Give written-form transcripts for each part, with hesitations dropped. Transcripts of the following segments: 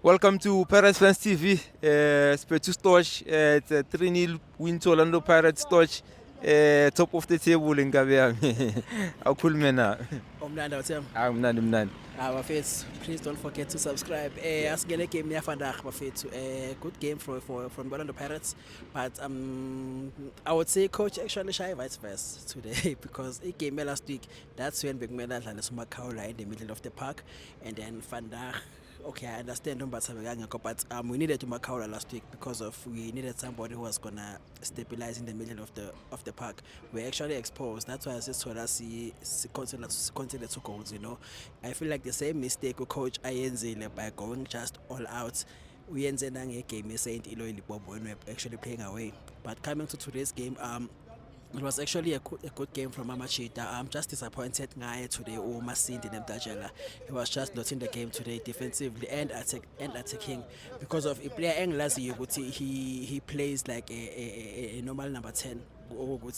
Welcome to Pirates Fans TV. Spetu Stoch. It's a 3-0 win to Orlando Pirates Stoch. Top of the table in Gabia. Akulmena. Omnandi awuthemba. Mnandi. Bafethu, please don't forget to subscribe. Asingene game yafandag bafethu. Good game from Orlando Pirates, but I would say coach actually shy vice versa today because a game last week that's when bekumele adlale uMakaula in the middle of the park, and then Vandag. Okay, I understand but we needed Makaula last week because of we needed somebody who was gonna stabilize in the middle of the park. We're actually exposed. That's why I just told us he considered 2 goals. I feel like the same mistake coach ayenzile by going just all out. Uyenze nangegame eSaint Eloy Lipopo when we're actually playing away. But coming to today's game, it was actually a good game from Amachita. I'm just disappointed ngaye today. Masindi Nemtajela. He was just not in the game today defensively and attacking because of a player Englazi he plays like a normal number 10.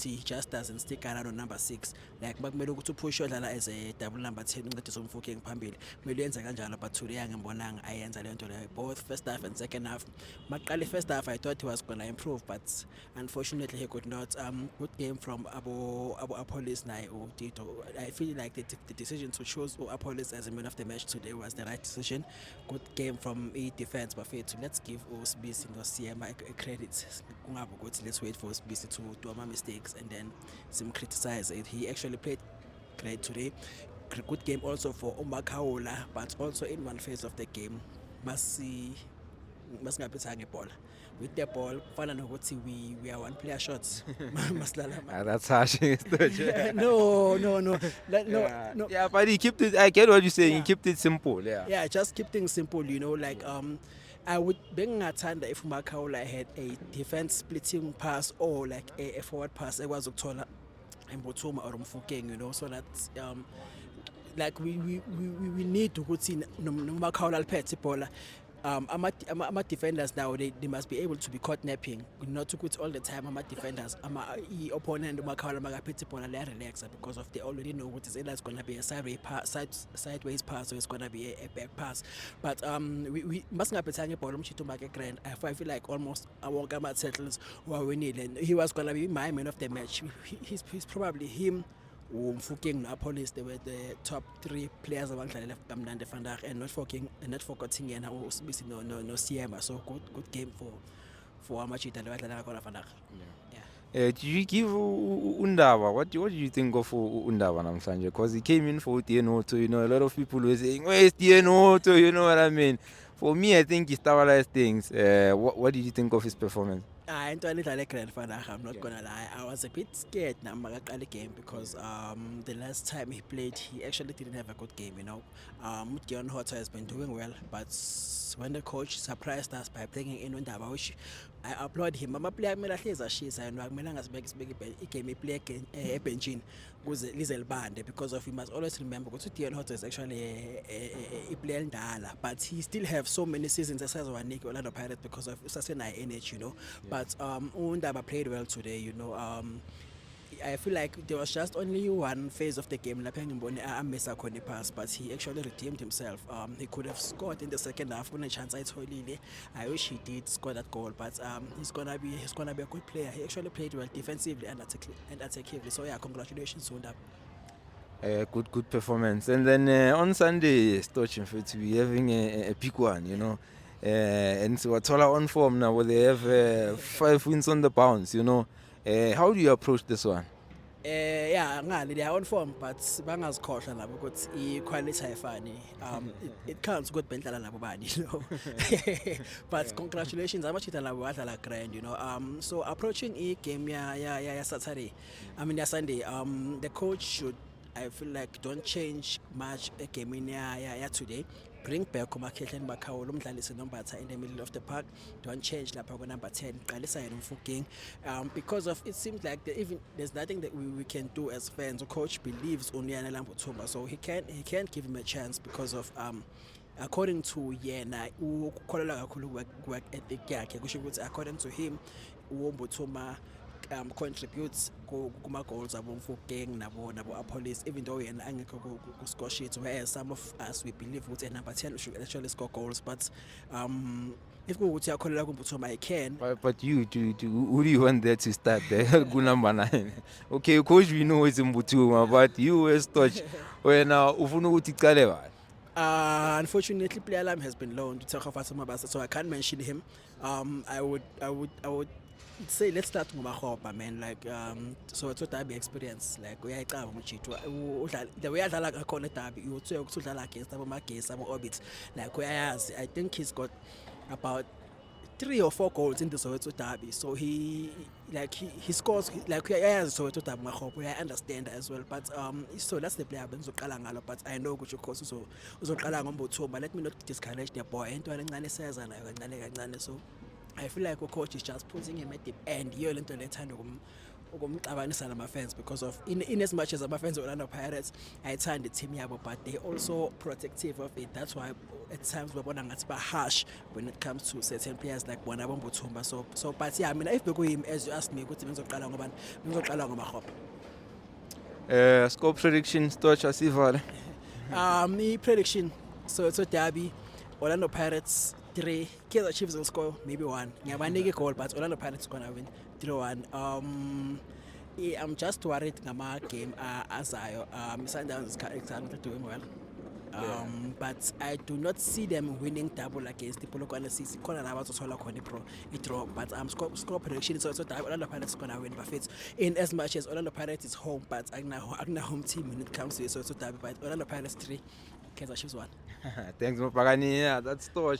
He just doesn't stick around on number 6. Like makumele ukuthi uPush odlala as a double number 10 uncedisa umfukeng phambili. Kumele yenza kanjalo but today angibonanga ayenza le nto leyo both first half and second half. Maqale first half I thought he was going to improve but unfortunately he could not. Good game from Abo Apollos naye uTito. I feel like the decision to choose Apollos as a man of the match today was the right decision. Good game from a defense bafethu. Let's give Usbisi noSiyema a credit. Let's wait for Usbisi to do my mistakes and then some criticize it. He actually played great today. Good game also for Umakaola, but also in one phase of the game masingaphathanga ibhola with the ball kufana nokuthi we are one player shots. That's harsh. No. Yeah, but he kept it. I get what you're saying. Yeah. He kept it simple. Yeah. Just keep things simple, like I would bengathanda if Makaula had a defense splitting pass or like a forward pass ekwazi ukuthola Mbutuma or Mfukeng, so that like we need ukuthi noMakaula aliphethe ibhola. Ama defenders now they must be able to be caught napping, not to put all the time. Defenders opponent Makawala magaphethe ibhola le relax because of they already know what is either it's gonna be a sideways pass or it's gonna be a back pass. But we must not phethanga ibhola umshito make grand. I feel like almost our Gama settles what we need, and he was gonna be my man of the match. He's probably him. Mfukeng no Apollos, they were the top 3 players abangidlalela kamnandi Vandag, and not forgetting yena uSibisi no Siyema. So good game for Amachita abadlala khona Vandag. Did you give Undaba? What do you think of Undaba namhlanje? Because he came in for Tienoto, a lot of people were saying, where's Tienoto? You know what I mean? For me, I think he stabilized things. What did you think of his performance? Into anidlale grand Vandag, I'm not gonna lie. I was a bit scared namaqala game because the last time he played he actually didn't have a good game, Dion Hotter has been doing well, but when the coach surprised us by bringing in Undaba, which I applaud him. Amaplayer kumele ahlezi ashisa and akumelanga sibeke igame iplay ebenchini kuze lize libande, because of we must always remember ukuthi Dion Hotter is actually a player endala, but he still have so many seasons asazowanika Orlando Pirates because of usasenayo energy, But Undaba played well today, I feel like there was just only one phase of the game lapha ngimbone amisa khona ipass, but he actually redeemed himself. He could have scored in the second half when a chance ayitholile. I wish he did score that goal, but he's gonna be a good player. He actually played well defensively and attackingly. So yeah, congratulations to Undaba. Good performance. And then on Sunday, Stoch, in fact, we're having a big one, and so Watola on form now, where they have 5 wins on the bounce, How do you approach this one? They are on form, but bangazikhohlwa nabo ukuthi iquality ayifani. It counts good bendlala nabo bani, But congratulations, Amachita nabo badlala grand, So approaching a game ya Saturday, ya Sunday, the coach should, I feel like, don't change much a game in ya today. Bring back uMakhehleni Makaula umdlalisi nombatha in the middle of the park. Don't change lapha ko number 10. Qalisa yena uMfukeng. Because of it seems like there's nothing that we can do as fans. The coach believes Unyana Lambutumba, so he can't give him a chance because of according to yena ukukholelwa kakhulu work ethic yakhe. Kusho ukuthi according to him uMbuthuma contributes kuma goals abo mfukeng nabo police, even though yena angekho ku score sheet, whereas some of us we believe ukuthi number 10 should actually score goals, but if kuwukuthi yakholela kuMbuthuma I can. But you, who do you want there to start there? Good number 9. Okay, coach, we know it's Mbutuma, but you as Toch, when ufuna ukuthi icale bani? Unfortunately, Player Alarm has been loaned to Takafasa Mabasa, so I can't mention him. I would say let's start with Mahoba, man. Like so it's a derby experience. Like we are the way I like a corner derby, you also like against some orbits. Like I think he's got about 3 or 4 goals in the Soweto derby. So he scores like he has Soweto derby. I understand as well, but so that's the player Benzo. But I know which of course so but let me not discourage the boy. And says and so I feel like a coach is just putting him at the end. You're into the time of fans because of in as much as my fans of Orlando Pirates, I turn the team here, but they also protective of it. That's why at times we're harsh when it comes to certain players like Bonabon Butumba. So but yeah, I mean if we go him as you asked me, good things of Score predictions, Toch Asival. Me prediction. So it's a derby. Orlando Pirates 3. Kaizer Chiefs will score maybe 1. Ngiyabanike goal, but Orlando Pirates gonna win 3-1. I'm just worried ngama game azayo. Sundowns is currently doing well. But I do not see them winning double against the Polokwane CC. Kona na bazothola khona a draw. But score prediction so Orlando Pirates gonna win. But in as much as Orlando Pirates is home, but agna home team when it comes to it. So derby, but Orlando Pirates 3, Kaizer Chiefs 1. Thanks, Mopagani. Yeah, that's Toch.